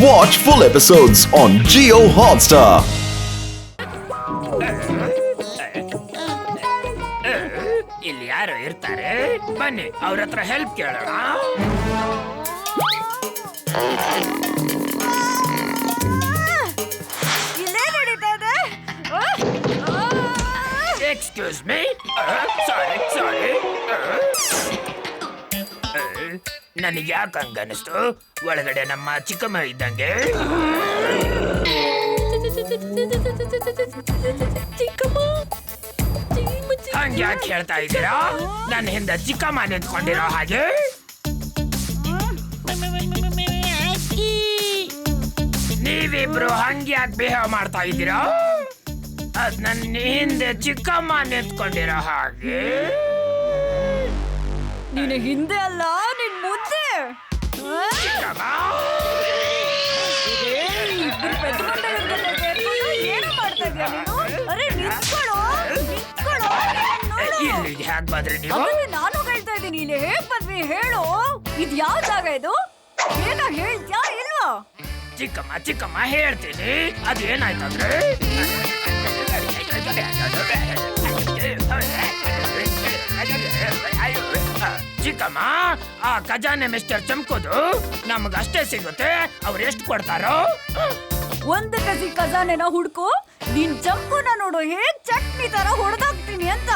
Watch full episodes on Jio Hotstar. ಇಲ್ಲಿ ಯಾರು ಇರ್ತಾರೆ? ಬನ್ನಿ ಅವ್ರ ಹತ್ರ ಹೆಲ್ಪ್ ಕೇಳೋಣ. ಎಕ್ಸ್ಕ್ಯೂಸ್ ಮೀ, ಸಾರಿ. ನನಗೆ ಯಾಕೆ ಹಂಗನಿಸ್ತು? ಒಳಗಡೆ ನಮ್ಮ ಚಿಕ್ಕಮ್ಮ ಇದ್ದಂಗೆ. ಹಂಗೆ ಯಾಕೆ ಹೇಳ್ತಾ ಇದ್ದೀರಾ? ನನ್ನ ಹಿಂದೆ ಚಿಕ್ಕಮ್ಮ ನಿಂತ್ಕೊಂಡಿರೋ ಹಾಗೆ. ನೀವಿಬ್ರು ಹಂಗೆ ಯಾಕೆ ಬಿಹೇವ್ ಮಾಡ್ತಾ ಇದ್ದೀರಾ? ಅದ್ ನನ್ನ ಹಿಂದೆ ಚಿಕ್ಕಮ್ಮ ನಿಂತ್ಕೊಂಡಿರೋ ಹಾಗೆ. ನೀನು ಹಿಂದೆ ಅಲ್ಲ, ನಿನ್ ಮುಂದೆ. ಏನು ಮಾಡ್ತಾ ಇದೀಯ ನೀನು? ಅರೆ ನಿಂತ್ಕೊಳ್ಳೋ. ಇಲ್ಲಿಗೆ ಹೇಗ್ ಬಂದ್ರಿ ನೀವು? ನಾನು ಹೇಳ್ತಾ ಇದ್ದೀನಿ, ಇಲ್ಲಿ ಹೇಗ್ ಬಂದ್ವಿ ಹೇಳು. ಇದು ಯಾವ ಜಾಗ ಇದು? ಏನೋ ಹೇಳ್ತ್ಯಾ ಇಲ್ವಾ? ಚಿಕ್ಕಮ್ಮ ಹೇಳ್ತೀನಿ. ಅದೇನಾಯ್ತಂದ್ರೆ ಚಿಕ್ಕಮ್ಮ, ಆ ಖಜಾನೆ ಮಿಸ್ಟರ್ ಚಮ್ಕೋದು ನಮಗಷ್ಟೇ ಸಿಗುತ್ತೆ. ಅವ್ರು ಎಷ್ಟು ಕೊಡ್ತಾರೋ? ಒಂದು ಕಸಿ ಖಜಾನೆನ ಹುಡ್ಕು. ನಿನ್ ಚಂಪುನ ನೋಡು ಹೇಗ್ ಚಟ್ನಿ ತರ ಹೊಡೆದಾಕ್ತೀನಿ ಅಂತ.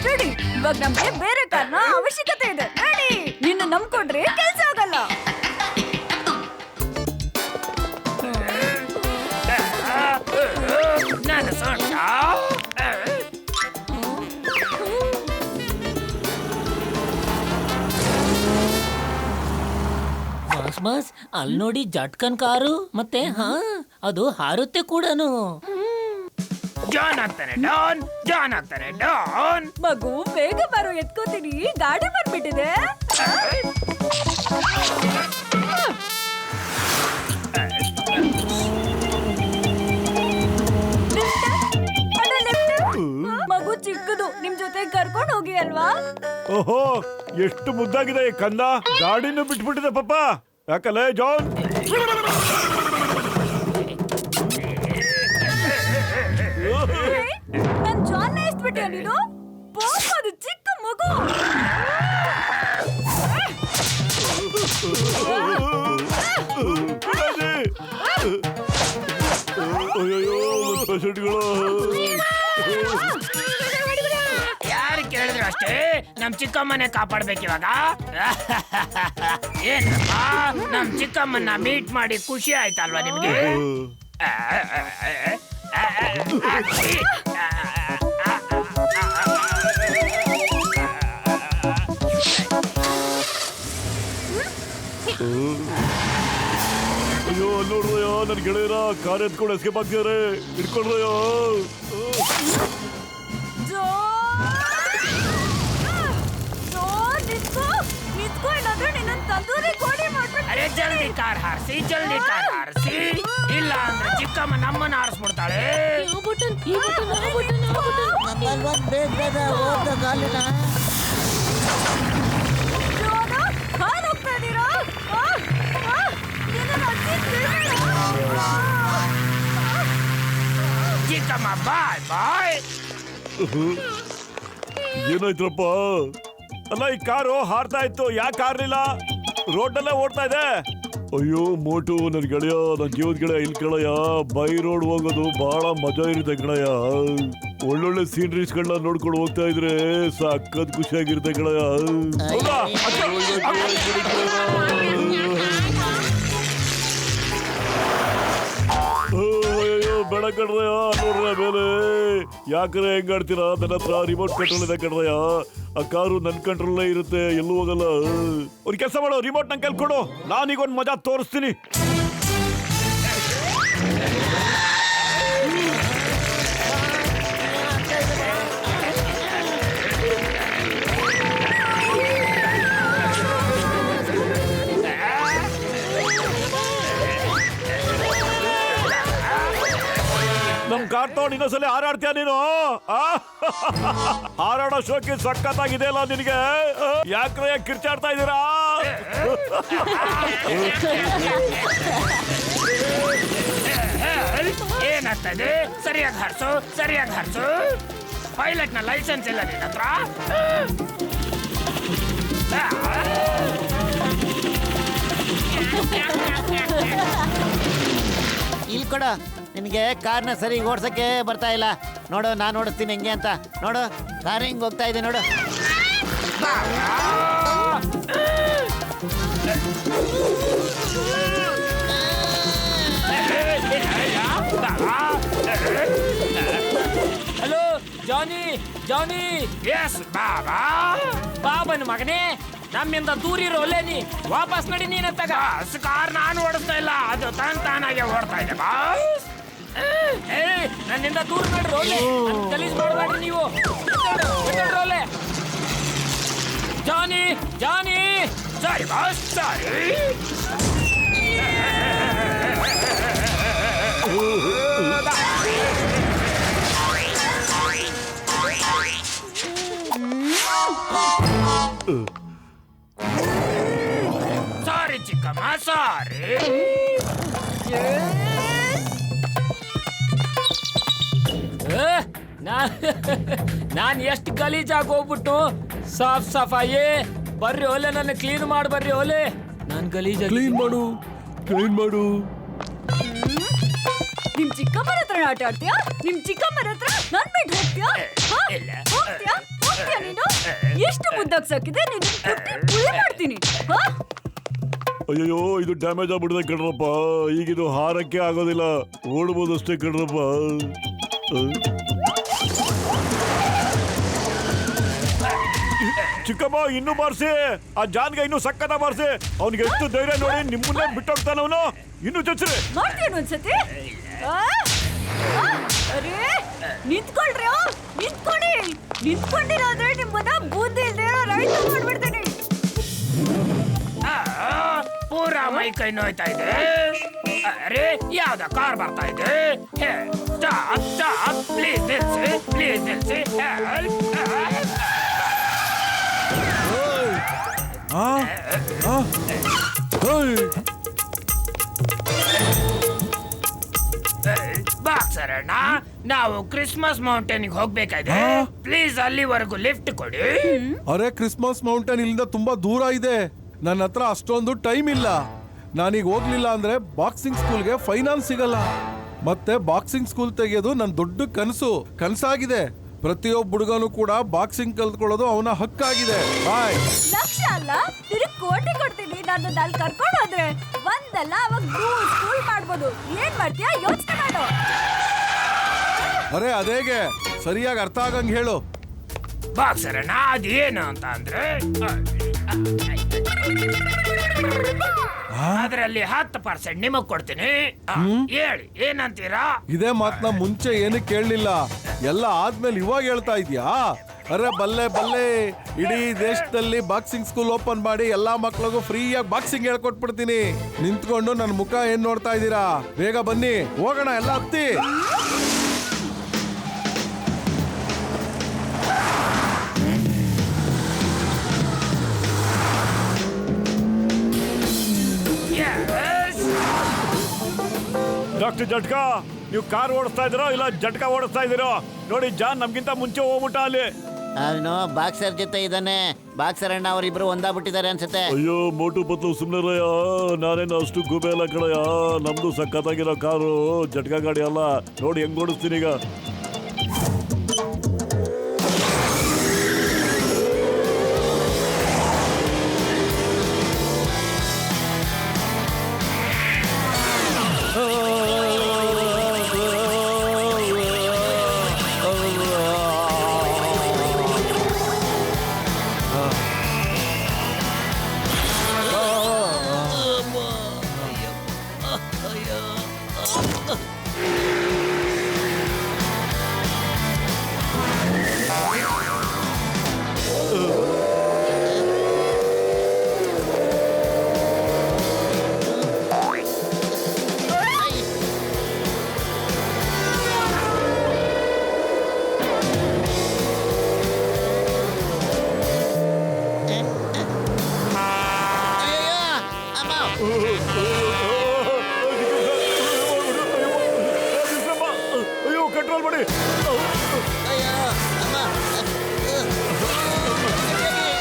ನಡಿ, ಇವಾಗ ನಮ್ಗೆ ಬೇರೆ ಕಾರ್ನ ಅವಶ್ಯಕತೆ ಇದೆ. ನಡಿ, ನಿನ್ನ ನಂಬ್ಕೊಂಡ್ರೆ ಕೆಲ್ಸ ಆಗಲ್ಲ. ನಾನು ಸೊಂಟ ಬಾಸ್ ಅಲ್ಲಿ ನೋಡಿ ಜಟ್ಕನ್ ಕಾರು ಮತ್ತೆ ಅದು ಹಾರುತ್ತೆ ಕೂಡನು. ಜಾನ್ ಆಗ್ತಾನೆ ಡಾನ್. ಮಗು ಬೇಗ ಬರೋ, ಎತ್ಕೋತೀನಿ. ಗಾಡಿ ಬಂದ್ಬಿಟ್ಟಿದೆ. ಮಗು ಚಿಕ್ಕದು, ನಿಮ್ ಜೊತೆ ಕರ್ಕೊಂಡು ಹೋಗಿ ಅಲ್ವಾ? ಓಹೋ, ಎಷ್ಟು ಮುದ್ದಾಗಿದೆ ಈ ಕಂದ. ಗಾಡಿನೂ ಬಿಟ್ಬಿಟ್ಟಿದೆ ಪಾಪ. ಯಾಕಲ್ಲ ಜಾನ್? ನನ್ ಜಾನ್ ಎಷ್ಟ್ಬಿಟ್ಟಿಯ ನೀನು? ಪಾಪ ಅದು ಚಿಕ್ಕ ಮಗು. ಯಾರು ಕೇಳಿದ್ರು ಅಷ್ಟೇ ನಮ್ ಚಿಕ್ಕಮ್ಮನೆ ಕಾಪಾಡ್ಬೇಕು ಇವಾಗ. ಏನಪ್ಪ, ನಮ್ ಚಿಕ್ಕಮ್ಮನ್ನ ಮೀಟ್ ಮಾಡಿ ಖುಷಿ ಆಯ್ತಲ್ವಾ ನಿಮ್ಗೆ? ಅಯ್ಯೋ ನೋಡ್ರಯ್ಯ, ನನ್ ಗೆಳೆಯರ ಕಾರ್ ಎತ್ಕೊಂಡು ಎಸ್ಕೇಪ್ ಆಗ್ತಿದಾರೆ. ಹಿಡ್ಕೊಳ್ರಯ್ಯ. ಅರೆ ಜಲ್ದಿ ಕಾರ್ ಹಾರಿಸಿ. ಇಲ್ಲ ಅಂದ್ರೆ ಚಿಕ್ಕಮ್ಮ ನಮ್ಮನ್ನ ಹಾರಿಸ್ಬಿಡ್ತಾಳೆ. ಚಿಕ್ಕಮ್ಮ ಬಾಯ್. ಏನಾಯ್ತ್ರಪ್ಪ? ಅಲ್ಲ, ಈ ಕಾರು ಹಾರ್ತಾ ಇತ್ತು, ಯಾಕೆ ಹಾರ್ಲಿಲ್ಲ? ರೋಡ್ನಲ್ಲೇ ಓಡ್ತಾ ಇದೆ. ಅಯ್ಯೋ ಮೋಟು, ನನ್ ಗೆಳೆಯ, ನನ್ ಜೀವದ ಗೆಳೆಯ, ಇಲ್ಲಿ ಕೇಳಯ್ಯ. ಬೈ ರೋಡ್ ಹೋಗೋದು ಬಹಳ ಮಜಾ ಇರುತ್ತೆ ಗೆಳೆಯ. ಒಳ್ಳೊಳ್ಳೆ ಸೀನರೀಸ್ ಗಳನ್ನ ನೋಡ್ಕೊಂಡು ಹೋಗ್ತಾ ಇದ್ರೆ ಸಖತ್ ಖುಷಿಯಾಗಿರುತ್ತೆ ಗೆಳೆಯ. ಅಯ್ಯೋ ಬೇಡ ಕಣ್ರಯ್ಯ, ನೋಡ್ರಯ್ಯ ಮೇಲೆ. ಯಾಕ್ರೆ ಹೆಂಗಾಡ್ತೀರಾ? ನನ್ನ ಹತ್ರ ರಿಮೋಟ್ ಕಂಟ್ರೋಲ್ ಇದೆ ಕಣ್ರಯ್ಯ. ಆ ಕಾರು ನನ್ ಕಂಟ್ರೋಲ್ ಇರುತ್ತೆ, ಎಲ್ಲೂ ಹೋಗಲ್ಲ. ಒಂದು ಕೆಲಸ ಮಾಡೋ, ರಿಮೋಟ್ ನಂಗೆ ಕೊಡು, ನಾನೀಗ ಒಂದು ಮಜಾ ತೋರಿಸ್ತೀನಿ. ನಮ್ ಕಾರ್ ತಗೊಂಡು ಇನ್ನೊಂದ್ಸಲ ಹಾರಾಡ್ತೀಯ ನೀನು? ಹಾರಾಡೋ ಶೋಕಿ ಸಖತ್ತಾಗಿದೆ ಅಲ್ಲ ನಿನಗೆ. ಯಾಕ್ರೆ ಕಿರ್ಚಾಡ್ತಾ ಇದ್ದೀರಾ? ಏನಾಗ್ತಾ ಇದೆ? ಸರಿಯಾಗಿ ಹರ್ಸು. ಪೈಲಟ್ ನ ಲೈಸೆನ್ಸ್ ಇಲ್ಲ ನಿನ್ನ ಹತ್ರ? ಇಲ್ಲಿ ಕೊಡ, ನಿನಗೆ ಕಾರ್ನ ಸರಿ ಓಡ್ಸಕ್ಕೆ ಬರ್ತಾ ಇಲ್ಲ. ನೋಡು, ನಾನು ಓಡಿಸ್ತೀನಿ ಹೆಂಗೆ ಅಂತ. ನೋಡು, ಕಾರ್ ಹಿಂಗ್ ಹೋಗ್ತಾ ಇದೆ ನೋಡು. ಹಲೋ ಜಾನಿ ಎಸ್ ಬಾಬಾ. ಬಾಬನ್ ಮಗನೇ, ನಮ್ಮಿಂದ ದೂರಿರೋ ನೀ ವಾಪಸ್ ನಡಿ. ನೀನ ತಗ ಕಾರ್ ನಾನು ಓಡಿಸ್ತಾ ಇಲ್ಲ, ಅದು ತಾನಾಗೆ ಓಡ್ತಾ ಇದೆ ಬಾಸ್. ನನ್ನಿಂದ ದೂರ ನಡ್ರಿ ಒಳ್ಳೆ. ಗಲೀಜ್ ಮಾಡಬೇಡ್ರಿ ನೀವು. ರೋಲೆ ಜಾನಿ ಸಾರಿ ಬಾಸ್, ಸಾರಿ. ಸಾರಿ ಚಿಕ್ಕಮ್ಮ, ಸಾರಿ. ನಾನ್ ಎಷ್ಟು ಗಲೀಜಾಗಿ ಹೋಗ್ಬಿಟ್ಟು ಸಫಾಯಿ ಬರ್ರಿ ಒಲೆ, ನನ್ನ ಕ್ಲೀನ್ ಮಾಡಿ ಬರ್ರಿ ಒಲೆ. ನಾನ್ ಗಲೀಜ್ ಕ್ಲೀನ್ ಮಾಡು. ನಿಮ್ ಚಿಕ್ಕಮ್ಮನ ಹತ್ರ ಆಟ ಆಡ್ತೀಯಾ? ನಿಮ್ ಚಿಕ್ಕಮ್ಮನ ಹತ್ರ ನನ್ ಬಿಟ್ಟು ಹೋಗ್ತೀಯಾ? ಹೋಗ್ತೀಯಾ ನೀನು? ಎಷ್ಟು ಮುದ್ದಾಗ್ ಸಾಕಿದೆ ನೀನು, ಪುಳ್ಳೆ ಮಾಡ್ತೀನಿ. ಅಯ್ಯೋ, ಇದು ಡ್ಯಾಮೇಜ್ ಆಗ್ಬಿಡಿದೆ ಕಣ್ರಪ್ಪ. ಈಗಿದು ಹಾರಕ್ಕೆ ಆಗೋದಿಲ್ಲ, ಓಡ್ಬೋದು ಅಷ್ಟೇ ಕಣ್ರಪ್ಪ. ಚಿಕ್ಕಮ್ಮ, ಇನ್ನೂ ಬಾರ್ಸಿ. ಆ ಜಾನ್ಗೆ ಇನ್ನೂ ಸಕ್ಕತ್ತ ಬಾರ್ಸಿ. ಅವ್ನಿಗೆ ಎಷ್ಟು ಧೈರ್ಯ ನೋಡಿ, ನಿಮ್ಮನ್ನೇ ಬಿಟ್ಟೋಗ್ತಾನ ಅವನು. ಇನ್ನೂ ಚಚ್ರಿ ಮಾಡ್ತೇನು ಒಂದ್ಸತಿ? ಅರೇ ನಿಂತ್ಕೊಳ್ರಿ, ನಿಂತ್ಕೊಂಡಿರೋದ್ರೆ ನಿಮ್ಮನ್ನ ಬೂದಿ ಇಲ್ದೇ ರೈತ ಮಾಡ್ಬಿಡ್ತೀನಿ. ಪೂರಾ ಮೈ ಕೈ ನೋಯ್ತಾ ಇದೆ. ಅರೆ ಯಾವ್ದ ಕಾರ್ ಬರ್ತಾ ಇದೆ? ಸ್ಟಾಪ್, ಪ್ಲೀಸ್ ನಿಲ್ಸಿ. ಬಾಕ್ಸರಣ್ಣ, ನಾವು ಕ್ರಿಸ್ಮಸ್ ಮೌಂಟೇನ್ಗೆ ಹೋಗ್ಬೇಕಾಗಿದೆ. ಪ್ಲೀಸ್ ಅಲ್ಲಿವರೆಗೂ ಲಿಫ್ಟ್ ಕೊಡಿ. ಅರೆ, ಕ್ರಿಸ್ಮಸ್ ಮೌಂಟೇನ್ ಇಲ್ಲಿಂದ ತುಂಬಾ ದೂರ ಇದೆ. ನನ್ನ ಹತ್ರ ಅಷ್ಟೊಂದು ಟೈಮ್ ಇಲ್ಲ. ನಾನೀಗ ಹೋಗ್ಲಿಲ್ಲ ಅಂದ್ರೆ ಬಾಕ್ಸಿಂಗ್ ಸ್ಕೂಲ್ಗೆ ಫೈನಾನ್ಸ್ ಸಿಗಲ್ಲ. ಮತ್ತೆ ಬಾಕ್ಸಿಂಗ್ ಸ್ಕೂಲ್ ತೆಗೆಯೋದು ನನ್ನ ದೊಡ್ಡ ಕನಸಾಗಿದೆ. ಪ್ರತಿಯೊಬ್ಬ ಹುಡುಗನು ಕೂಡ ಬಾಕ್ಸಿಂಗ್ ಕಲ್ತ್ಕೊಳ್ಳೋದು ಅವನ ಹಕ್ಕಾಗಿದೆ. ಬಾಯ್. ಲಕ್ಷ ಅಲ್ಲ, ತಿರುಗಿ ಕೋಟಿ ಕೊಡ್ತೀನಿ. ನಾನು ಅಲ್ಲಿ ಕರ್ಕೊಂಡು ಹೋದ್ರೆ ಒಂದಲ್ಲ ಅವಾಗ ಸ್ಕೂಲ್ ಮಾಡ್ಬೋದು. ಏನ್ ಮಾಡ್ತೀಯಾ? ಯೋಚನೆ ಮಾಡು. ಅರೆ ಅದೇಗೆ ಸರಿಯಾಗಿ ಅರ್ಥ ಆಗಂಗ್ ಹೇಳು. ಬಾಕ್ಸರಣ್ಣ, ಅದೇನು ಅಂತ ಅಂದ್ರೆ ಅದರಲ್ಲಿ 10% ನಿಮಗ್ ಕೊಡ್ತೀನಿ. ಹೇಳಿ, ಏನಂತೀರಾ? ಇದೇ ಮಾತನ್ನ ಮುಂಚೆ ಏನಕ್ಕೆ ಕೇಳಲಿಲ್ಲ? ಎಲ್ಲ ಆದ್ಮೇಲೆ ಇವಾಗ ಹೇಳ್ತಾ ಇದ್ಯಾ? ಅರೆ ಬಲ್ಲೆ, ಇಡೀ ದೇಶದಲ್ಲಿ ಬಾಕ್ಸಿಂಗ್ ಸ್ಕೂಲ್ ಓಪನ್ ಮಾಡಿ ಎಲ್ಲಾ ಮಕ್ಳಿಗೂ ಫ್ರೀಯಾಗಿ ಬಾಕ್ಸಿಂಗ್ ಹೇಳ್ಕೊಟ್ಬಿಡ್ತೀನಿ. ನಿಂತ್ಕೊಂಡು ನನ್ನ ಮುಖ ಏನ್ ನೋಡ್ತಾ ಇದ್ದೀರಾ? ಬೇಗ ಬನ್ನಿ, ಹೋಗೋಣ ಎಲ್ಲ ಹತ್ತಿ. ಡಾಕ್ಟರ್ ಜಟ್ಕಾ, ನೀವು ಕಾರ್ ಓಡಿಸ್ತಾ ಇದ್ದೀರೋ ಇಲ್ಲ ಜಟ್ಕಾ ಓಡಿಸ್ತಾ ಇದ್ದೀರೋ? ನೋಡಿ, ಜಾನ್ ನಮ್ಗಿಂತ ಮುಂಚೆ ಹೋಗ್ಬಿಟ್ಟ ಅಲ್ಲಿ. ಅವನು ಬಾಕ್ಸರ್ ಜೊತೆ ಇದ್ದಾನೆ. ಬಾಕ್ಸರ್ ಅಣ್ಣ ಅವರಿಬ್ರು ಒಂದಾಗ್ಬಿಟ್ಟಿದ್ದಾರೆ ಅನ್ಸುತ್ತೆ. ಅಯ್ಯೋ ಮೋಟು ಪತ್ಲು ಸುಮ್ನಿರಯ್ಯ, ನಾನೇನು ಅಷ್ಟು ಗೂಬೆ ಅಲ್ಲ ಕಣಯ್ಯ. ನಮ್ದು ಸಖತ್ತಾಗಿರೋ ಕಾರು, ಜಟ್ಕಾ ಗಾಡಿ ಅಲ್ಲ. ನೋಡಿ ಹೆಂಗ್ ಓಡಿಸ್ತೀನಿ ಈಗ.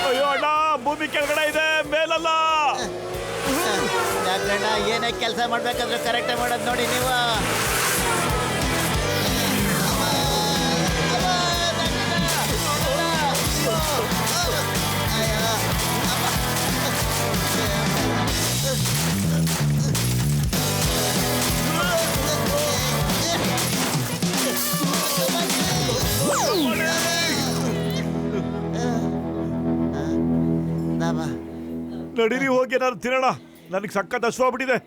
ಅಯ್ಯೋ ಅಣ್ಣ, ಭೂಮಿ ಕೆಳಗಡೆ ಇದೆ, ಮೇಲಲ್ಲ. ಯಾಕಣ್ಣ ಏನೇ ಕೆಲಸ ಮಾಡ್ಬೇಕಾದ್ರೆ ಕರೆಕ್ಟಾಗಿ ಮಾಡೋದು ನೋಡಿ ನೀವು. ನಡೀರಿ ಹೋಗಿ ಏನಾದ್ರು ತಿನ್ನೋಣ, ನನಗೆ ಸಖತ್ ಹಸುವಾಗ್ಬಿಟ್ಟಿದೆ.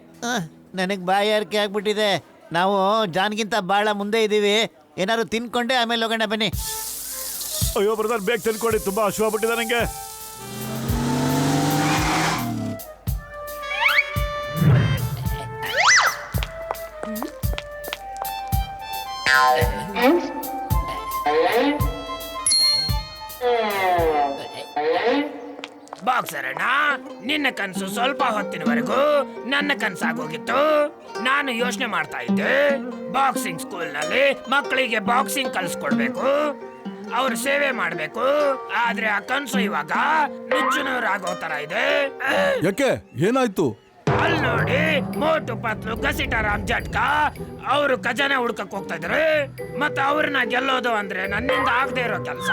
ನನಗೆ ಬಾಯಾರಿಕೆ ಆಗ್ಬಿಟ್ಟಿದೆ. ನಾವು ಜಾನ್ಗಿಂತ ಭಾಳ ಮುಂದೆ ಇದ್ದೀವಿ. ಏನಾದ್ರು ತಿನ್ಕೊಂಡೆ ಆಮೇಲೆ ಹೋಗೋಣ ಬನ್ನಿ. ಅಯ್ಯೋ ಬ್ರದರ್, ಬೇಗ ತಿನ್ಕೊಡಿ, ತುಂಬಾ ಹಸುವಾಗ್ಬಿಟ್ಟಿದೆ ನನಗೆ. ಬಾಕ್ಸರ್ ಅಣ್ಣ, ನಿನ್ನ ಕನಸು ಸ್ವಲ್ಪ ಹೊತ್ತಿನವರೆಗೂ ನನ್ನ ಕನಸಾಗೋಗಿತ್ತು. ನಾನು ಯೋಚನೆ ಮಾಡ್ತಾ ಇದ್ದೆ, ಬಾಕ್ಸಿಂಗ್ ಸ್ಕೂಲ್ನಲ್ಲಿ ಮಕ್ಕಳಿಗೆ ಬಾಕ್ಸಿಂಗ್ ಕಲಿಸ್ಕೊಡ್ಬೇಕು, ಅವ್ರ ಸೇವೆ ಮಾಡ್ಬೇಕು. ಆದ್ರೆ ಆ ಕನಸು ಇವಾಗ ನುಚ್ಚುನೂರಾಗೋ ತರ ಇದೆ. ಯಾಕೆ ಏನಾಯ್ತು? ಅಲ್ಲಿ ನೋಡಿ, ಮೋಟು ಪತ್ಲು ಗಸಿಟಾರಾಮ್ ಜಟ್ಕಾ ಅವರು ಖಜಾನೆ ಹುಡ್ಕಕ್ ಹೋಗ್ತಾ ಇದಾರೆ. ಮತ್ತೆ ಅವ್ರನ್ನ ಗೆಲ್ಲೋದು ಅಂದ್ರೆ ನನ್ನಿಂದ ಆಗದೆ ಇರೋ ಕೆಲಸ.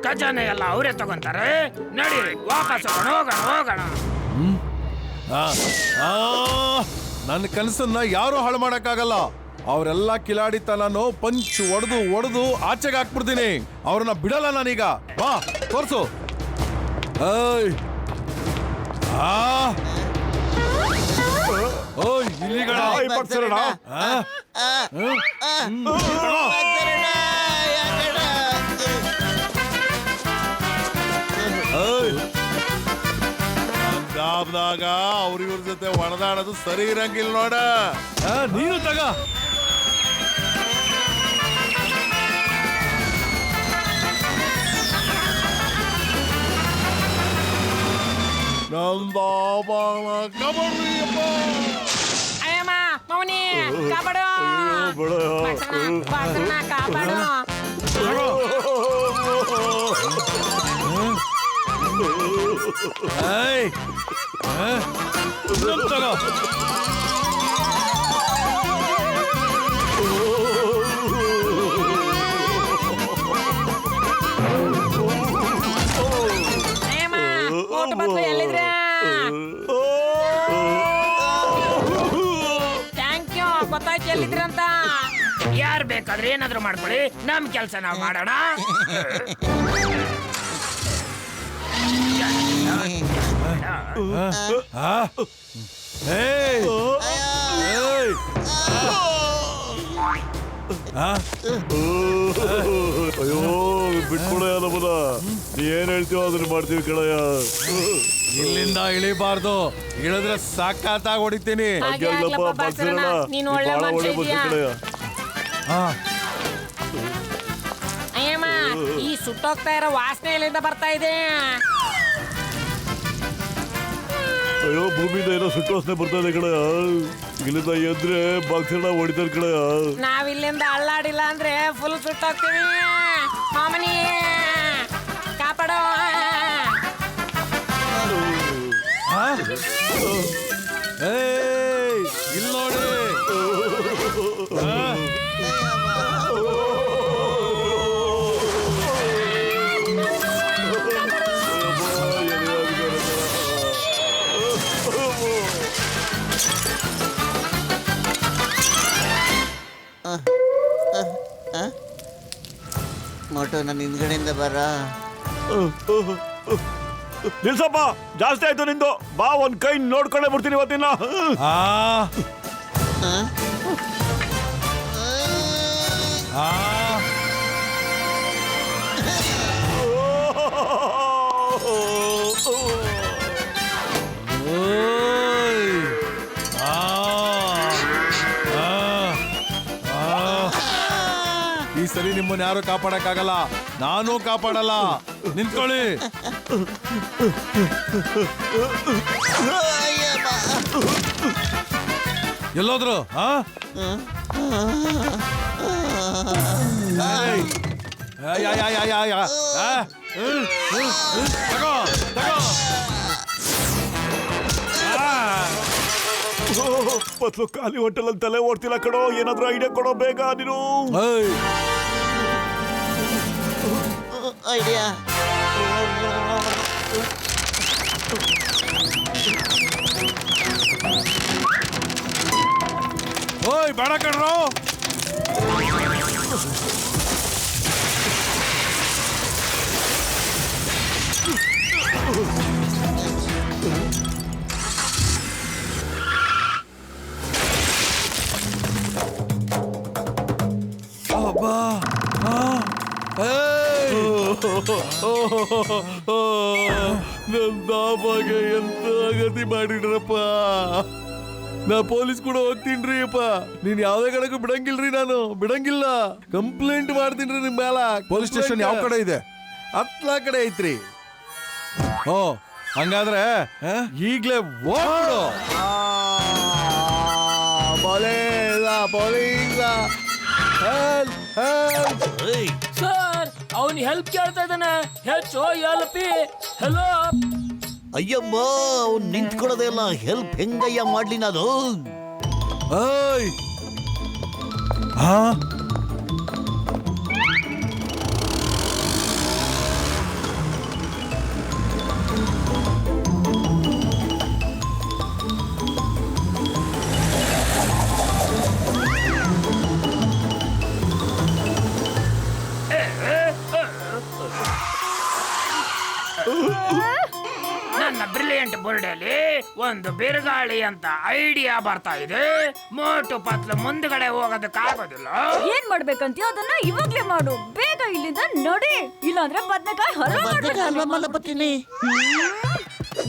ಖಜಾನೆ ಎಲ್ಲ ಅವರೇ ತಗೊಂತಾರೆ. ನಡಿ ವಾಪಸ್ ಹೋಗೋಣ. ನನ್ನ ಕನಸನ್ನ ಯಾರು ಹಾಳು ಮಾಡಕ್ಕಾಗಲ್ಲ. ಅವರೆಲ್ಲ ಕಿಲಾಡಿತನನು ಪಂಚ್ ಒಡೆದು ಆಚೆಗೆ ಹಾಕ್ಬಿಡ್ತೀನಿ. ಅವ್ರನ್ನ ಬಿಡಲ್ಲ ನಾನೀಗ. ಬಾ ತೋರ್ಸು. ಓಯ್ ಇಲಿಗಳ. ಜಾಬ್ದಾಗ ಅವ್ರಿವ್ರ ಜೊತೆ ಒಣದಾಡೋದು ಸರಿ ಇರಂಗಿಲ್ಲ ನೋಡ. ನೀನು ತಗ. ಅಯ್ಯಮ್ಮ ಮೌನಿ ಕಾಪಾಡು. ಬಾಸಣ್ಣ ಕಾಪಾಡು. ತಗೋ. ಅಯ್ಯಮ್ಮ ಮೋಟು ಪತ್ಲು ಎಲ್ಲಿದ್ರೆ? ಥ್ಯಾಂಕ್ ಯು, ಗೊತ್ತಾಯ್ತು ಎಲ್ಲಿದ್ರಿ ಅಂತ. ಯಾರು ಬೇಕಾದ್ರೆ ಏನಾದ್ರು ಮಾಡ್ಕೊಳ್ಳಿ, ನಮ್ ಕೆಲಸ ನಾವು ಮಾಡೋಣ. ಅಯ್ಯೋ ಬಿಟ್ಕೊಳಯ್ಯ ನಮ್ಮದ. ನೀ ಏನ್ ಹೇಳ್ತೀವೋ ಅದನ್ನ ಮಾಡ್ತೀವಿ ಕಣಯ್ಯ. ಇಲ್ಲಿಂದ ಇಳಿಬಾರ್ದು. ಇಳಿದ್ರೆ ಸಾಕಾತಾಗ ಹೊಡಿತೀನಿ. ಹಾಗೆ ಆಗ್ಲಪ್ಪ ಬಾಸಣ್ಣ, ನೀನು ಒಳ್ಳೆ ಮನುಷ್ಯ ಇದೀಯ. ಅಯ್ಯಮ್ಮ, ಈ ಸುಟ್ಟೋಗ್ತಾ ಇರೋ ವಾಸನೆ ಎಲ್ಲಿಂದ ಬರ್ತಾ ಇದೆ? ಅಯ್ಯೋ ಭೂಮಿಯಿಂದ ಏನೋ ಸುಟ್ಟು ವಾಸನೆ ಬರ್ತಾ ಇದೆ ಕಣಯ್ಯ. ಇಲ್ಲಿಂದ ಎದ್ರೆ ಬಾಕ್ಸಣ್ಣ ಹೊಡಿತಾರೆ ಕಣಯ್ಯ. ನಾವ್ ಇಲ್ಲಿಂದ ಅಳ್ಳಾಡಿಲ್ಲ ಅಂದ್ರೆ ಫುಲ್ ಸುಟ್ಟೋಗ್ತೀವಿ. ಮಾಮನಿ ಕಾಪಾಡೋ. ಇಲ್ಲಿ ನೋಡಿ. ಮೋಟು ನನ್ನ ಹಿಂದ್ಗಡೆಯಿಂದ ಬರ. ನಿಲ್ಸಪ್ಪ, ಜಾಸ್ತಿ ಆಯ್ತು ನಿಂದು. ಬಾ, ಒಂದ್ ಕೈ ನೋಡ್ಕೊಂಡೇ ಬಿಡ್ತೀನಿ ಇವತ್ತಿನ. ಈ ಸರಿ ನಿಮ್ಮನ್ನ ಯಾರು ಕಾಪಾಡಕ್ಕಾಗಲ್ಲ. ನಾನು ಕಾಪಾಡಲ್ಲ. ನಿಂತ್ಕೊಳ್ಳಿ. ಎಲ್ಲೋದ್ರು? ಏಯ್! ಯಾ, ಯಾ, ಯಾ, ಯಾ, ಯಾ. ಆ? ತಗೋ, ತಗೋ. ಪತ್ಲು ಖಾಲಿ ಹೋಟೆಲ್ ತಲೆ ಓಡ್ತಿಲ್ಲ ಕಣೋ, ಏನಾದ್ರೂ ಐಡಿಯಾ ಕೊಡೋ ಬೇಗ ನೀನು. ಏಯ್! ಐಡಿಯಾ. ಓಯ್ ಬೇಡ ಕಣ್ರೋ. ಅಬ್ಬಾ. ನನ್ ದಾಬಾಗೆ ಎಂತ ಗತಿ ಮಾಡಿಡ್ರಪ್ಪ. ನಾ ಪೊಲೀಸ್ ಕೂಡ ಹೋಗ್ತೀನ್ರಿ ಅಪ್ಪ. ನೀನ್ ಯಾವ್ದೇ ಕಡೆಗೂ ಬಿಡಂಗಿಲ್ರಿ, ನಾನು ಬಿಡಂಗಿಲ್ಲ. ಕಂಪ್ಲೇಂಟ್ ಮಾಡ್ತೀನ್ರಿ ನಿಮ್ ಮೇಲ. ಪೊಲೀಸ್ ಸ್ಟೇಷನ್ ಯಾವ ಕಡೆ ಇದೆ? ಹತ್ಲಾ ಕಡೆ ಐತ್ರಿ. ಓ ಹಂಗಾದ್ರೆ ಈಗ್ಲೇ ಓಡು. ಸರ್ ಅವನ್ ಹೆಲ್ಪ್ ಕೇಳ್ತಾ ಇದ್ದಾನೆ. ಹೆಚ್ಚು ಹೆಲ್ಪಿ. ಹೆಲೋ ಅಯ್ಯಮ್ಮ, ಅವ್ನು ನಿಂತ್ಕೊಳ್ಳೋದೇ ಇಲ್ಲ. ಹೆಲ್ಪ್ ಹೆಂಗಯ್ಯ ಮಾಡ್ಲಿ ನಾನು? ಏಯ್! ಹಾ? ನನ್ನ ಬ್ರಿಲಿಯಂಟ್ ಬೋರ್ಡಲ್ಲಿ ಒಂದು ಬಿರುಗಾಳಿ ಅಂತ ಐಡಿಯಾ ಬರ್ತಾ ಇದೆ. ಮೋಟು ಪತ್ಲು ಮುಂದ್ಗಡೆ ಹೋಗೋದಕ್ಕಾಗೋದಿಲ್ಲ. ಏನ್ ಮಾಡ್ಬೇಕಂತೀಯ ಅದನ್ನ ಇವಾಗ್ಲೇ ಮಾಡು. ಬೇಗ ಇಲ್ಲಿಂದ ನಡಿ, ಇಲ್ಲಾಂದ್ರೆ ಬದ್ನೆಕಾಯಿ ಹಲ್ವಾ ಬರ್ತೀನಿ.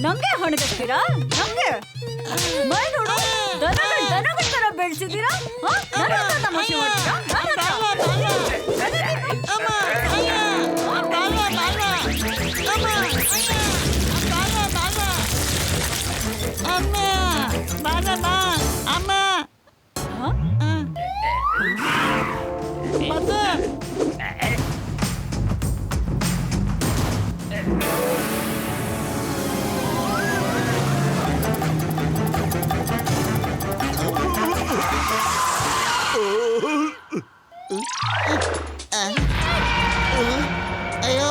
ನಂಗೆ ಹಣಗತ್ತೀರಾ? ನಂಗೆ ಮೈ ನೋಡು, ದನಗಳ ತರ ಬೆಳ್ಸಿದೀರಾ. ತಮಾಷೆ ಮಾಡ್ತೀರಾ? ಅಯ್ಯೋ,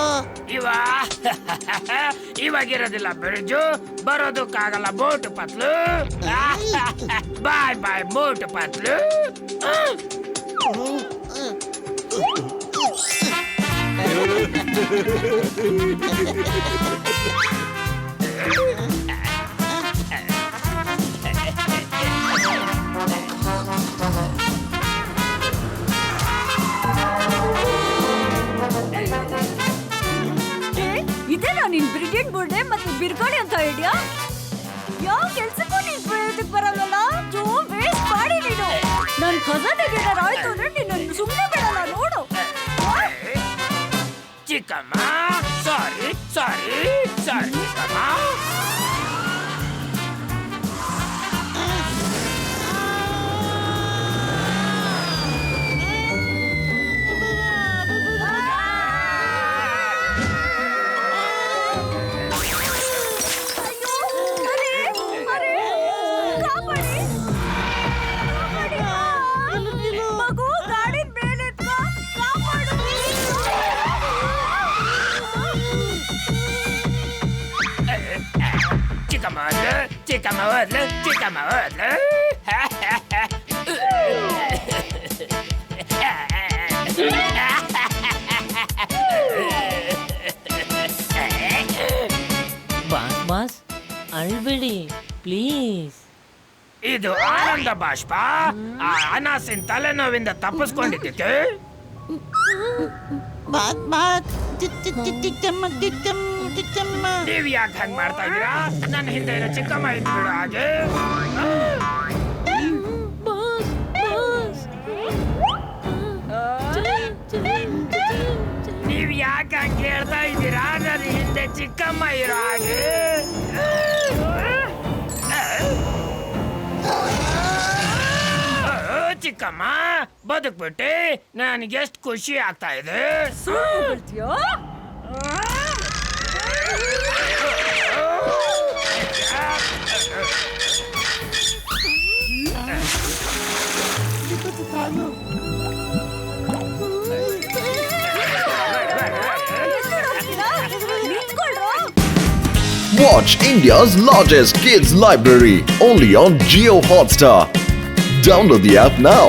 ಇವಾಗಿರೋದಿಲ್ಲ ಬ್ರಿಡ್ಜು, ಬರೋದಕ್ಕಾಗಲ್ಲ ಮೋಟು ಪತ್ಲು. ಬಾಯ್ ಬಾಯ್ ಮೋಟು ಪತ್ಲು. ಇದೇನಾ ನಿನ್ ಬ್ರಿಗೇಡ್ ಬೋರ್ಡೆ ಮತ್ತೆ ಬಿರ್ಗಾಳಿ ಅಂತ ಐಡಿಯಾ? ಯಾವ ಕೆಲ್ಸಕ್ಕೂ ನೀನ್ ಪ್ರಯೋಜನಕ್ಕೆ ಬರಲ್ಲ. ವೇಸ್ಟ್ ಮಾಡಿ ನೀನು. ನನ್ ಖಜಾನೆಗೆ ಏನಾರು ಆಯ್ತು ಅಂದ್ರೆ ನಿನ್ನ ಸುಮ್ಮನೆ ಬಿಡಲ್ಲ ನೋಡು. ಚಿಕ್ಕಮ್ಮ ಸಾರಿ ಸಾರಿ ಸಾರಿ ಚಿಕ್ಕಮ್ಮ. ಮಗು ಗಾಡಿ ಮೇಲೆ ಕಾಪಾಡು. ಚಿಕ್ಕಮ್ಮ ಚಿಕ್ಕಮ್ಮ ಓದ್ಲು ಚಿಕ್ಕಮ್ಮ ಓದ್ಲು. Boss ಅಳ್ಬೇಡಿ please. ಇದು ಆನಂದ ಬಾಷ್ಪ. ಆ ಅನಾಸಿನ ತಲೆನೋವಿಂದ ತಪ್ಪಿಸ್ಕೊಂಡಿದ್ದಕ್ಕೆ ನೀವ್ ಯಾಕೆ ಹಂಗ್ ಮಾಡ್ತಾ ಇದೀರಾ? ನನ್ನ ಹಿಂದೆ ಇರೋ ಚಿಕ್ಕಮ್ಮ ಇದ್ಬಿಡು ಹಾಗೆ. ನೀವ್ ಯಾಕೆ ಹಂಗೆ ಹೇಳ್ತಾ ಇದ್ದೀರಾ? ನನ್ನ ಹಿಂದೆ ಚಿಕ್ಕಮ್ಮ ಇರೋ ಹಾಗೆ. ಚಿಕ್ಕಮ್ಮ ಬದುಕ್ಬಿಟ್ಟೆ ನನಗೆ ಎಷ್ಟು ಖುಷಿ ಆಗ್ತಾ ಇದೆ. ಹೇಳ್ತೀಯೋ? ನಿಂತ್ಕೊಳ್ರೋ. Watch India's largest kids library only on Geo Hotstar. Download the app now.